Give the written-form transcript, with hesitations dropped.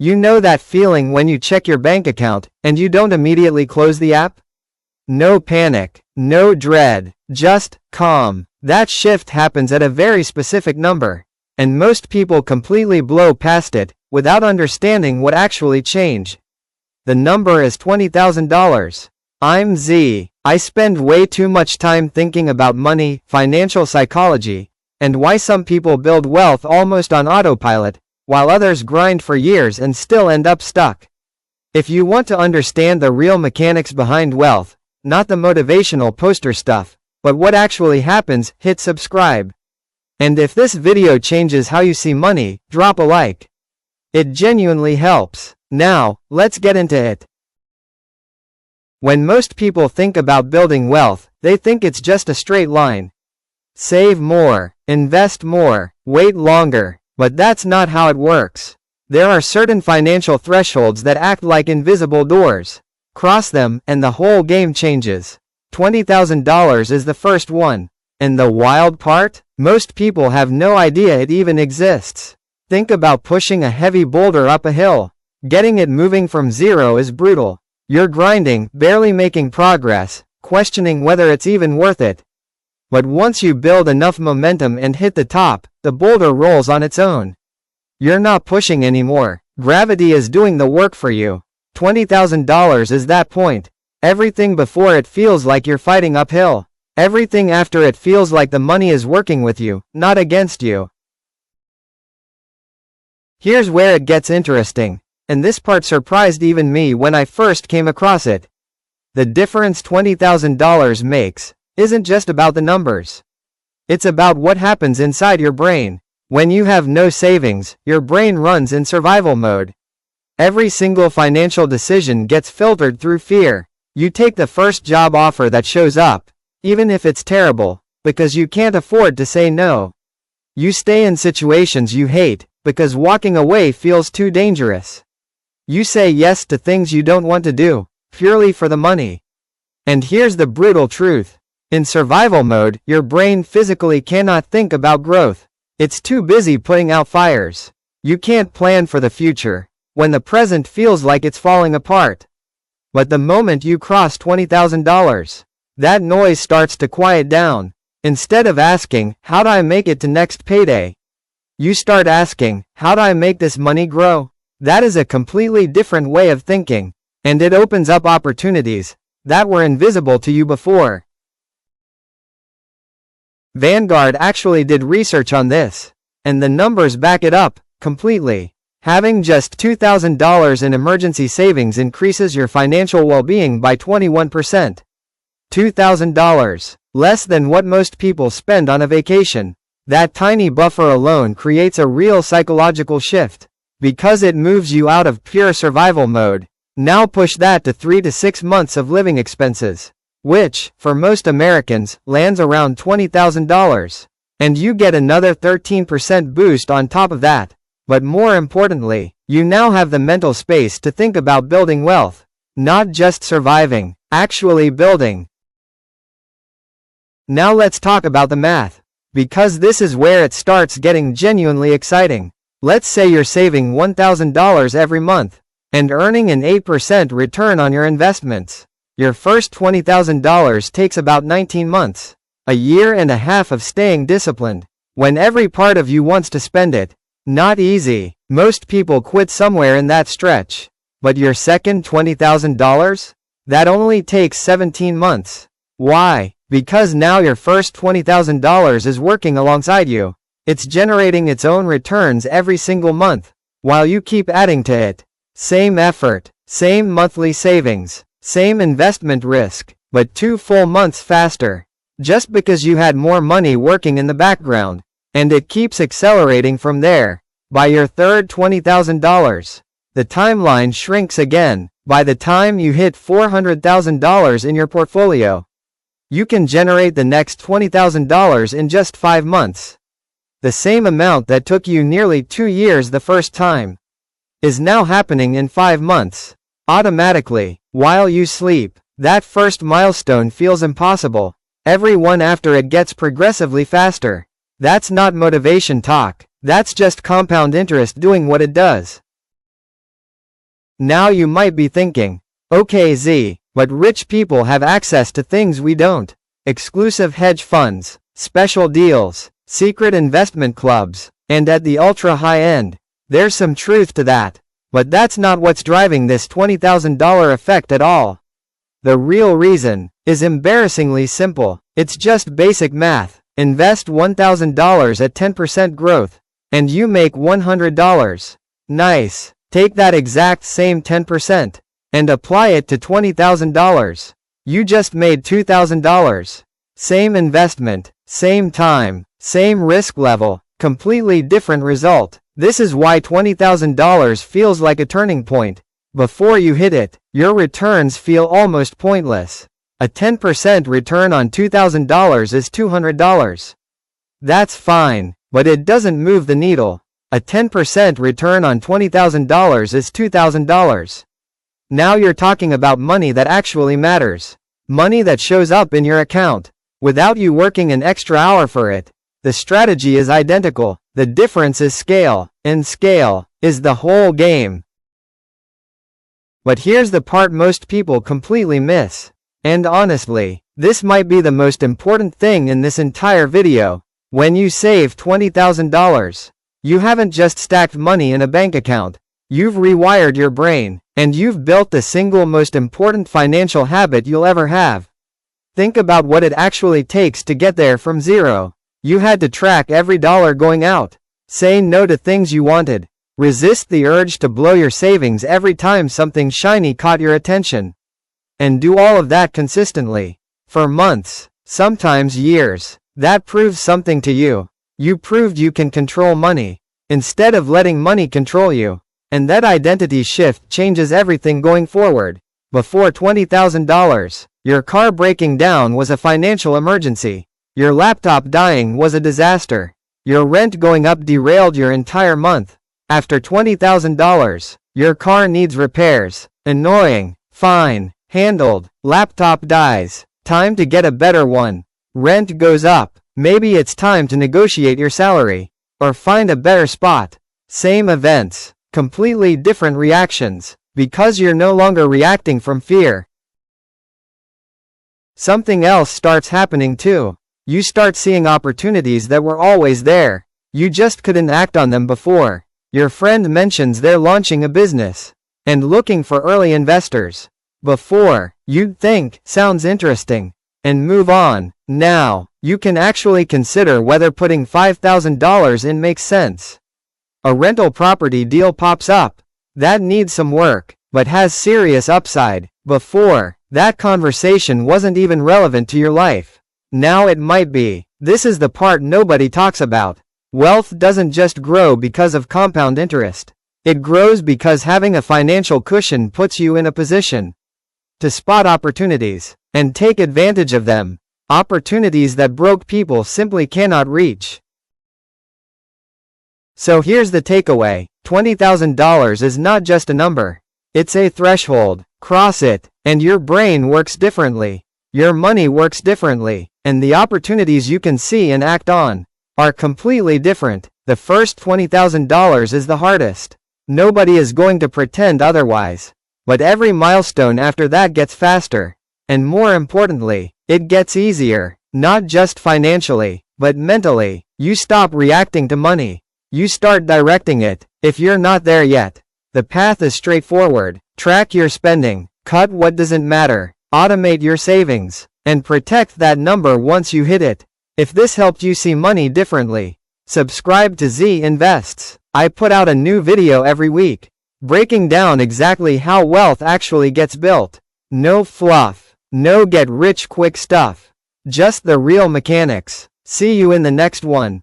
You know that feeling when you check your bank account and you don't immediately close the app? No panic, no dread, just calm. That shift happens at a very specific number, and most people completely blow past it without understanding what actually changed. The number is $20,000. I'm Z. I spend way too much time thinking about money, financial psychology, and why some people build wealth almost on autopilot, while others grind for years and still end up stuck. If you want to understand the real mechanics behind wealth, not the motivational poster stuff, but what actually happens, hit subscribe. And if this video changes how you see money, drop a like. It genuinely helps. Now, let's get into it. When most people think about building wealth, they think it's just a straight line. Save more, invest more, wait longer. But that's not how it works. There are certain financial thresholds that act like invisible doors. Cross them, and the whole game changes. $20,000 is the first one. And the wild part? Most people have no idea it even exists. Think about pushing a heavy boulder up a hill. Getting it moving from zero is brutal. You're grinding, barely making progress, questioning whether it's even worth it. But once you build enough momentum and hit the top, the boulder rolls on its own. You're not pushing anymore. Gravity is doing the work for you. $20,000 is that point. Everything before it feels like you're fighting uphill. Everything after it feels like the money is working with you, not against you. Here's where it gets interesting, and this part surprised even me when I first came across it. The difference $20,000 makes isn't just about the numbers. It's about what happens inside your brain. When you have no savings, your brain runs in survival mode. Every single financial decision gets filtered through fear. You take the first job offer that shows up, even if it's terrible, because you can't afford to say no. You stay in situations you hate, because walking away feels too dangerous. You say yes to things you don't want to do, purely for the money. And here's the brutal truth. In survival mode, your brain physically cannot think about growth. It's too busy putting out fires. You can't plan for the future, when the present feels like it's falling apart. But the moment you cross $20,000, that noise starts to quiet down. Instead of asking, how do I make it to next payday? You start asking, how do I make this money grow? That is a completely different way of thinking, and it opens up opportunities that were invisible to you before. Vanguard actually did research on this, and the numbers back it up completely. Having just $2,000 in emergency savings increases your financial well-being by 21%. $2,000, less than what most people spend on a vacation. That tiny buffer alone creates a real psychological shift, because it moves you out of pure survival mode. Now push that to 3 to 6 months of living expenses, which, for most Americans, lands around $20,000. And you get another 13% boost on top of that. But more importantly, you now have the mental space to think about building wealth. Not just surviving, actually building. Now let's talk about the math, because this is where it starts getting genuinely exciting. Let's say you're saving $1,000 every month, and earning an 8% return on your investments. Your first $20,000 takes about 19 months, a year and a half of staying disciplined, when every part of you wants to spend it. Not easy. Most people quit somewhere in that stretch. But your second $20,000? That only takes 17 months. Why? Because now your first $20,000 is working alongside you. It's generating its own returns every single month, while you keep adding to it. Same effort, same monthly savings, same investment risk, but 2 full months faster. Just because you had more money working in the background. And it keeps accelerating from there. By your third $20,000, the timeline shrinks again. By the time you hit $400,000 in your portfolio, you can generate the next $20,000 in just 5 months. The same amount that took you nearly 2 years the first time is now happening in 5 months, automatically, while you sleep. That first milestone feels impossible. Every one after it gets progressively faster. That's not motivation talk. That's just compound interest doing what it does. Now you might be thinking, okay Z, but rich people have access to things we don't. Exclusive hedge funds, special deals, secret investment clubs, and at the ultra high end. There's some truth to that. But that's not what's driving this $20,000 effect at all. The real reason is embarrassingly simple. It's just basic math. Invest $1,000 at 10% growth, and you make $100. Nice. Take that exact same 10% and apply it to $20,000. You just made $2,000. Same investment, same time, same risk level, completely different result. This is why $20,000 feels like a turning point. Before you hit it, your returns feel almost pointless. A 10% return on $2,000 is $200. That's fine, but it doesn't move the needle. A 10% return on $20,000 is $2,000. Now you're talking about money that actually matters. Money that shows up in your account, without you working an extra hour for it. The strategy is identical. The difference is scale, and scale is the whole game. But here's the part most people completely miss. And honestly, this might be the most important thing in this entire video. When you save $20,000, you haven't just stacked money in a bank account. You've rewired your brain, and you've built the single most important financial habit you'll ever have. Think about what it actually takes to get there from zero. You had to track every dollar going out, say no to things you wanted, resist the urge to blow your savings every time something shiny caught your attention, and do all of that consistently, for months, sometimes years. That proves something to you. You proved you can control money, instead of letting money control you. And that identity shift changes everything going forward. Before $20,000, your car breaking down was a financial emergency. Your laptop dying was a disaster. Your rent going up derailed your entire month. After $20,000, your car needs repairs. Annoying. Fine. Handled. Laptop dies. Time to get a better one. Rent goes up. Maybe it's time to negotiate your salary, or find a better spot. Same events. Completely different reactions. Because you're no longer reacting from fear. Something else starts happening too. You start seeing opportunities that were always there. You just couldn't act on them before. Your friend mentions they're launching a business and looking for early investors. Before, you'd think, sounds interesting, and move on. Now, you can actually consider whether putting $5,000 in makes sense. A rental property deal pops up. That needs some work, but has serious upside. Before, that conversation wasn't even relevant to your life. Now it might be. This is the part nobody talks about. Wealth doesn't just grow because of compound interest. It grows because having a financial cushion puts you in a position to spot opportunities and take advantage of them. Opportunities that broke people simply cannot reach. So here's the takeaway. $20,000 is not just a number. It's a threshold. Cross it, and your brain works differently. Your money works differently, and the opportunities you can see and act on are completely different. The first $20,000 is the hardest. Nobody is going to pretend otherwise. But every milestone after that gets faster. And more importantly, it gets easier. Not just financially, but mentally. You stop reacting to money. You start directing it. If you're not there yet, the path is straightforward. Track your spending. Cut what doesn't matter. Automate your savings. And protect that number once you hit it. If this helped you see money differently, subscribe to Z Invests. I put out a new video every week, breaking down exactly how wealth actually gets built. No fluff. No get rich quick stuff. Just the real mechanics. See you in the next one.